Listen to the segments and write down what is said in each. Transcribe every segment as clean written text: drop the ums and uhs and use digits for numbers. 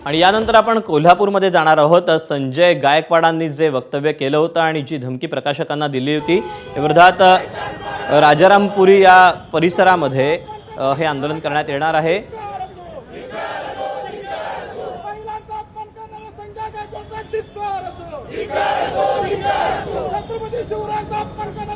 आणि यानंतर आपण कोल्हापूरमध्ये जाणार आहोत। संजय गायकवाडांनी जे वक्तव्य केलं होतं आणि जी धमकी प्रकाशकांना दिली होती या विरोधात राजारामपुरी या परिसरामध्ये हे आंदोलन करण्यात येणार आहे।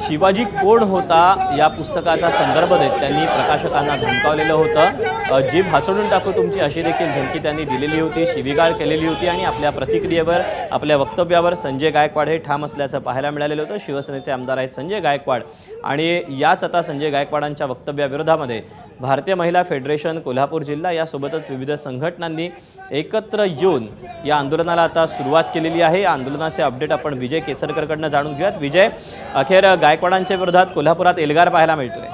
शिवाजी कोण होता या पुस्तकाचा संदर्भ देत त्यांनी प्रकाशकांना धमकावलेलं होतं। जीभ हासडून टाकू तुमची अशी देखील धमकी त्यांनी दिलेली होती, शिवीगाळ केलेली होती आणि आपल्या प्रतिक्रियेवर आपल्या वक्तव्यावर संजय गायकवाड हे ठाम असल्याचं पाहायला मिळालेलं होतं। शिवसेनेचे आमदार आहेत संजय गायकवाड आणि याच आता संजय गायकवाडांच्या वक्तव्याविरोधामध्ये भारतीय महिला फेडरेशन कोल्हापूर जिल्हा यासोबतच विविध संघटनांनी एकत्र येऊन या आंदोलनाला आता सुरुवात केलेली आहे। या आंदोलनाचे अपडेट आपण विजय केसरकरकडनं जाणून घेऊयात। विजय, अखेर गायकवाडांच्या विरोधात कोल्हापुरात एल्गार पाहायला मिळतोय।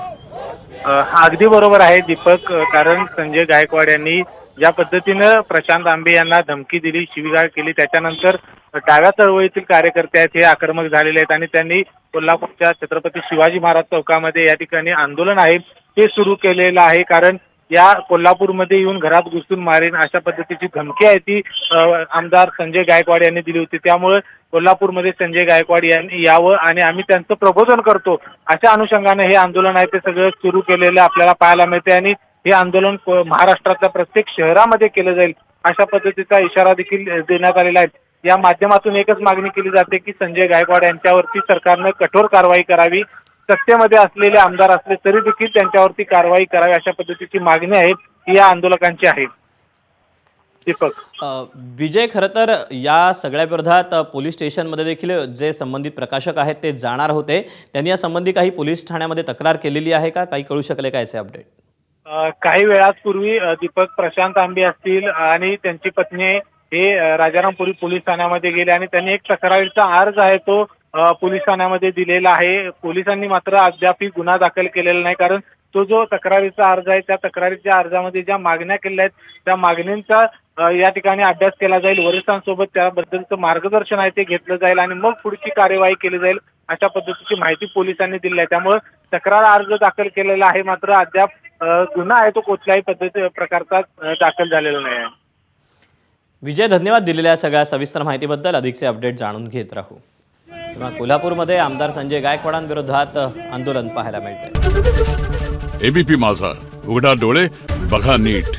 अगदी बरोबर आहे दीपक, कारण संजय गायकवाड यांनी ज्या पद्धतीनं प्रशांत आंबे यांना धमकी दिली, शिवीगाळ केली, त्याच्यानंतर डाव्या चळवळीतील कार्यकर्ते आहेत हे आक्रमक झालेले आहेत आणि त्यांनी कोल्हापूरच्या छत्रपती शिवाजी महाराज चौकामध्ये या ठिकाणी आंदोलन आहे ते सुरू केलेलं आहे। कारण या कोल्हापूरमध्ये येऊन घरात घुसून मारेन अशा पद्धतीची धमकी आहे ती आमदार संजय गायकवाड यांनी दिली होती। त्यामुळे कोल्हापूरमध्ये संजय गायकवाड यांनी यावं आणि आम्ही त्यांचं प्रबोधन करतो अशा अनुषंगाने हे आंदोलन आहे ते सगळं सुरू केलेलं आपल्याला पाहायला मिळते आणि हे आंदोलन महाराष्ट्रातल्या प्रत्येक शहरामध्ये केलं जाईल अशा पद्धतीचा इशारा देखील देण्यात आलेला आहे। या माध्यमातून एकच मागणी केली जाते की संजय गायकवाड यांच्यावरती सरकारनं कठोर कारवाई करावी, सत्तेमध्ये असलेले आमदार असले तरी देखील त्यांच्यावरती कारवाई करावी अशा पद्धतीची मागणी आहे ती या आंदोलकांची आहे। दीपक, विजय, खरं तर या सगळ्या विरोधात पोलीस स्टेशनमध्ये देखील जे संबंधित प्रकाशक आहेत ते जाणार होते, त्यांनी या संबंधी काही पोलीस ठाण्यामध्ये तक्रार केलेली आहे का? काही कळू शकले का याचे अपडेट? काही वेळापूर्वी दीपक, प्रशांत आंबे असतील आणि त्यांची पत्नी हे राजारामपुरी पोलीस ठाण्यामध्ये गेले आणि त्यांनी एक तक्रारीचा अर्ज आहे तो पोलीस ठाण्यामध्ये दिलेला आहे। पोलिसांनी मात्र अद्याप गुन्हा दाखल केलेला नाही, कारण तो जो तक्रारीचा अर्ज आहे त्या तक्रारीच्या अर्जामध्ये ज्या मागण्या केलेल्या आहेत त्या मागण्यांचा या ठिकाणी अभ्यास केला जाईल, वरिष्ठांसोबत त्याबद्दलचं मार्गदर्शन आहे ते घेतलं जाईल आणि मग पुढची कार्यवाही केली जाईल अशा पद्धतीची माहिती पोलिसांनी दिली आहे। त्यामुळे तक्रार अर्ज दाखल केलेला आहे, मात्र अद्याप गुन्हा आहे तो कुठल्याही प्रकारचा दाखल झालेला नाही आहे। विजय, धन्यवाद दिलेल्या सगळ्या सविस्तर माहितीबद्दल। अधिकचे अपडेट जाणून घेत राहू। कोल्हापूरमध्ये आमदार संजय गायकवाडांविरोधात आंदोलन पाहायला मिळतंय। एबीपी माझा, उघडा डोळे बघा नीट।